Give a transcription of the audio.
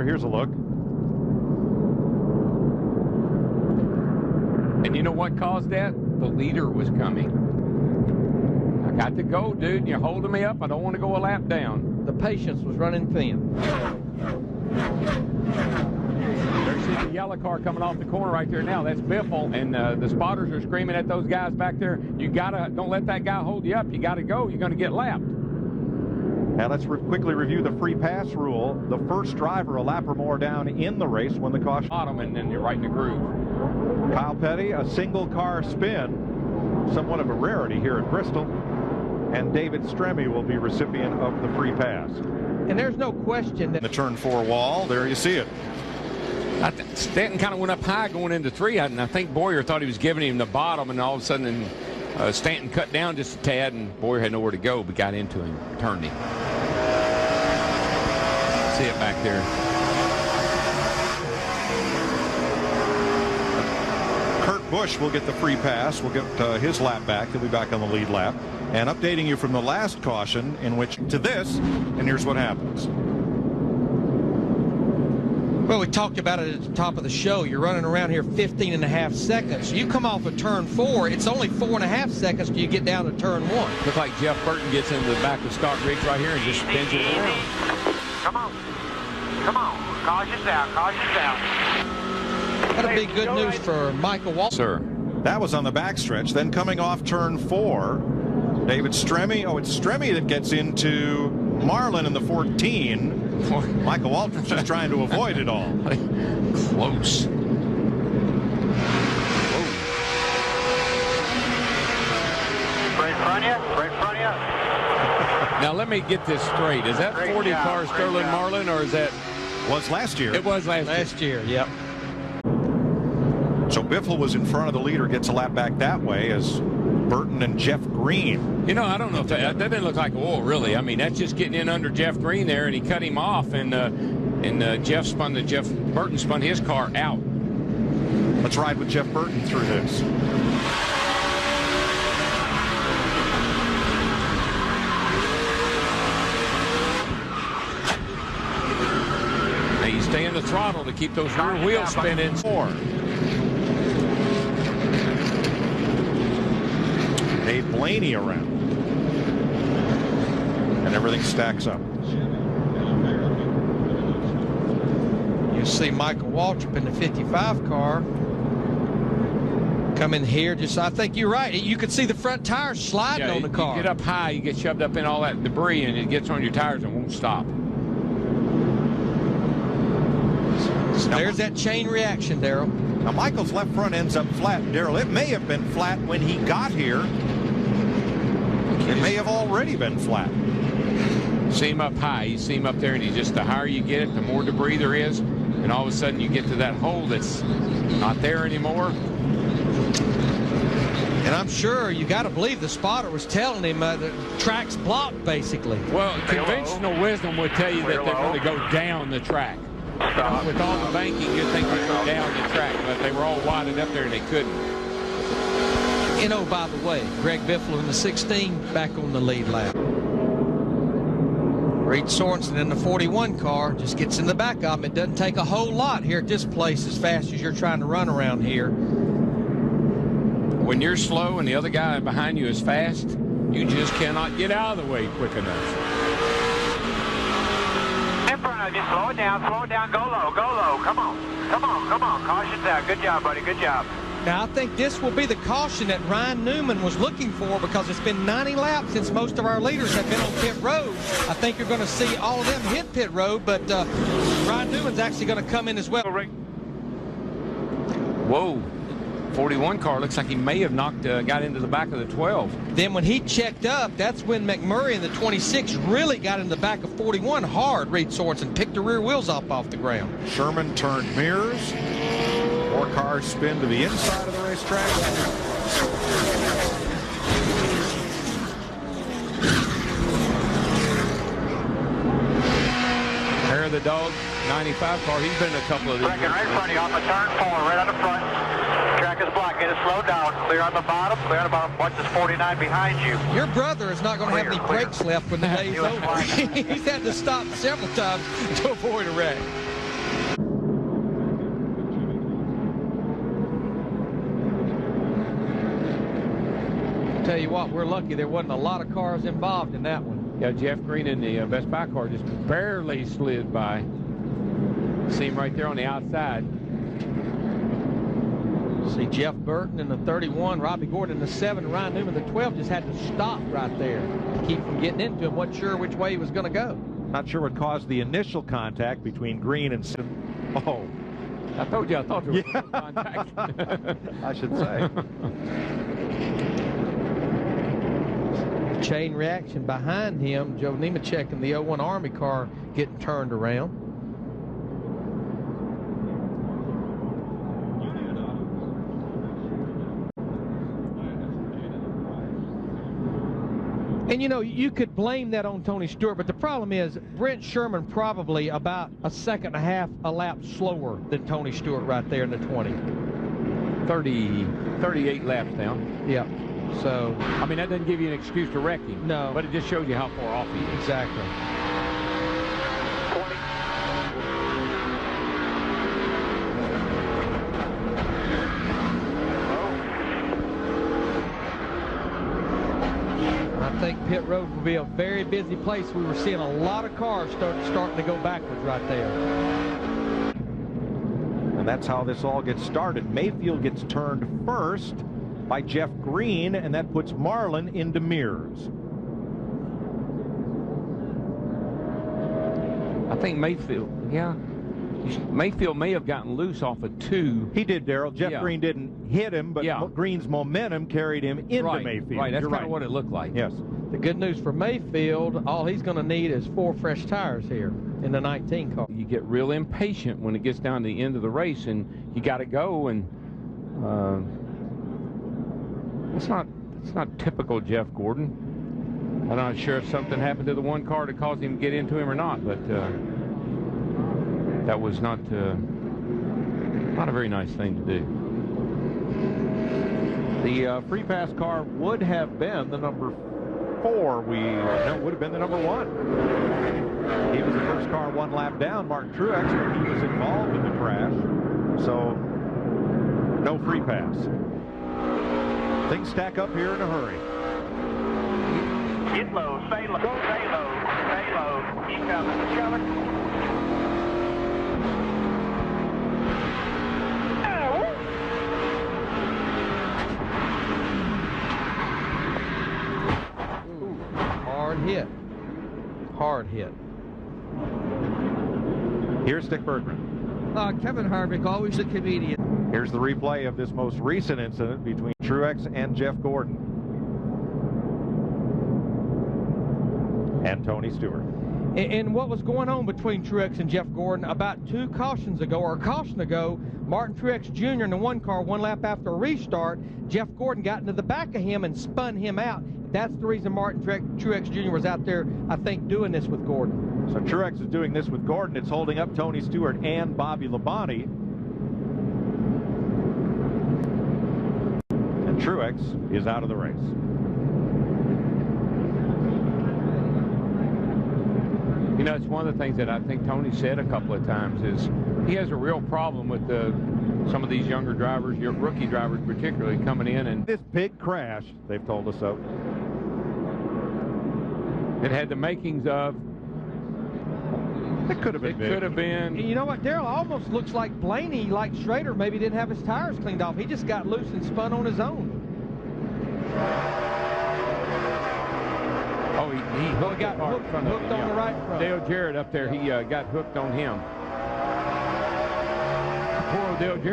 calendar. Here's a look. And you know what caused that? The leader was coming. I got to go, dude. You're holding me up. I don't want to go a lap down. The patience was running thin. There's the yellow car coming off the corner right there now. That's Biffle, and the spotters are screaming at those guys back there. You gotta, don't let that guy hold you up. You gotta go. You're gonna get lapped. Now let's quickly review the free pass rule. The first driver a lap or more down in the race when the caution. Bottom, and then you're right in the groove. Kyle Petty, a single car spin, somewhat of a rarity here at Bristol. And David Stremme will be recipient of the free pass. And there's no question that The turn 4 wall, there you see it. Stanton kind of went up high going into 3, and I think Boyer thought he was giving him the bottom, and all of a sudden Stanton cut down just a tad, and Boyer had nowhere to go, but got into him, turned him. See it back there. Kurt Busch will get the free pass. We'll get his lap back. He'll be back on the lead lap. And updating you from the last caution in which to this, and here's what happens. Well, we talked about it at the top of the show. You're running around here 15.5 seconds. You come off of turn 4, it's only 4.5 seconds till you get down to turn 1. Looks like Jeff Burton gets into the back of Scott Riggs right here and just spins it around. Come on. Come on. Caution's out. Caution's out. That'll be good news for Michael Waltrip. Sir. That was on the backstretch. Then coming off turn 4, David Stremme. Oh, it's Stremme that gets into Marlin in the 14. Michael Waltrip's just trying to avoid it all. Close. Right in front of you. Right in front of you. Now let me get this straight. Is that 40 car Sterling Marlin, or is that? Was last year. It was last year. Yep. So Biffle was in front of the leader, gets a lap back that way as Burton and Jeff Green. You know, I don't know if that didn't look like oil, really. I mean, that's just getting in under Jeff Green there, and he cut him off, and Jeff Burton spun his car out. Let's ride with Jeff Burton through this. Now you stay in the throttle to keep those rear wheels spinning. Dave Blaney around. And everything stacks up. You see Michael Waltrip in the 55 car come in here. I think you're right. You could see the front tires sliding on the car. You get up high, you get shoved up in all that debris, and it gets on your tires and won't stop. So there's that chain reaction, Darrell. Now Michael's left front ends up flat, Darrell. It may have been flat when he got here. It may have already been flat. See him up high. You see him up there, and the higher you get it, the more debris there is, and all of a sudden you get to that hole that's not there anymore. And I'm sure you got to believe the spotter was telling him the track's blocked, basically. Well, conventional wisdom would tell you that they're going to go down the track. With all the banking, you'd think they'd go down the track, but they were all widened up there and they couldn't. You know, by the way, Greg Biffle in the 16 back on the lead lap. Reed Sorensen in the 41 car just gets in the back of him. It doesn't take a whole lot here at this place as fast as you're trying to run around here. When you're slow and the other guy behind you is fast, you just cannot get out of the way quick enough. In front of you. Slow it down. Slow it down. Go low. Go low. Come on. Come on. Come on. Caution's out. Good job, buddy. Good job. Now, I think this will be the caution that Ryan Newman was looking for, because it's been 90 laps since most of our leaders have been on pit road. I think you're going to see all of them hit pit road, but Ryan Newman's actually going to come in as well. Whoa. 41 car looks like he may have got into the back of the 12. Then when he checked up, that's when McMurray in the 26 really got in the back of 41 hard. Reed Sorensen picked the rear wheels off the ground. Sherman turned mirrors. More cars spin to the inside of the racetrack. Hair of the dog, 95 car. He's been in a couple of these. Right in front of you on the turn 4, right on the front. Track is blocked. Get it slowed down. Clear on the bottom. Clear on the bottom. Watch this 49 behind you. Your brother is not going to have any brakes left when the day's over. He's had to stop several times to avoid a wreck. tell you what, we're lucky there wasn't a lot of cars involved in that one. Yeah, Jeff Green in the Best Buy car just barely slid by. See him right there on the outside. See Jeff Burton in the 31, Robbie Gordon in the 7, Ryan Newman in the 12 just had to stop right there to keep from getting into him. Wasn't sure which way he was going to go. Not sure what caused the initial contact between Green and oh. I told you, I thought there was some contact. I should say. Chain reaction behind him. Joe Nemechek in the 01 Army car getting turned around. And, you know, you could blame that on Tony Stewart, but the problem is Brent Sherman probably about a second and a half a lap slower than Tony Stewart right there in the 20. 38 laps down. Yeah. So, I mean, that doesn't give you an excuse to wreck him. No. But it just shows you how far off he is. Exactly. 20. I think pit road will be a very busy place. We were seeing a lot of cars starting to go backwards right there. And that's how this all gets started. Mayfield gets turned first by Jeff Green, and that puts Marlin into mirrors. I think Mayfield, yeah. Mayfield may have gotten loose off of 2. He did, Darrell. Jeff Green didn't hit him, but yeah. Green's momentum carried him into Mayfield. Right, that's You're kind of what it looked like. Yes. The good news for Mayfield, all he's going to need is 4 fresh tires here in the 19 car. You get real impatient when it gets down to the end of the race, and you got to go, and it's not typical Jeff Gordon. I'm not sure if something happened to the one car that caused him to get into him or not, but that was not a very nice thing to do. The free pass car would have been the number 4. No, it would have been the number 1. He was the first car 1 lap down, Martin Truex, when he was involved in the crash. So, no free pass. Things stack up here in a hurry. Get low, stay low, stay low, stay low. Keep coming, keep coming. Hard hit. Here's Dick Bergman. Kevin Harvick, always a comedian. Here's the replay of this most recent incident between Truex and Jeff Gordon. And Tony Stewart. And what was going on between Truex and Jeff Gordon about 2 cautions ago, or a caution ago, Martin Truex Jr. in the 1 car 1 lap after a restart, Jeff Gordon got into the back of him and spun him out. That's the reason Martin Truex Jr. was out there, I think, doing this with Gordon. So Truex is doing this with Gordon. It's holding up Tony Stewart and Bobby Labonte. And Truex is out of the race. You know, it's one of the things that I think Tony said a couple of times is he has a real problem with some of these younger drivers, your rookie drivers particularly, coming in and this big crash, they've told us so. It had the makings of. It could have been big. Could have been. And you know what, Darrell, almost looks like Blaney, like Schrader, maybe didn't have his tires cleaned off. He just got loose and spun on his own. Oh, he got hooked on the right front. Dale Jarrett up there, he got hooked on him. Poor old Dale Jarrett.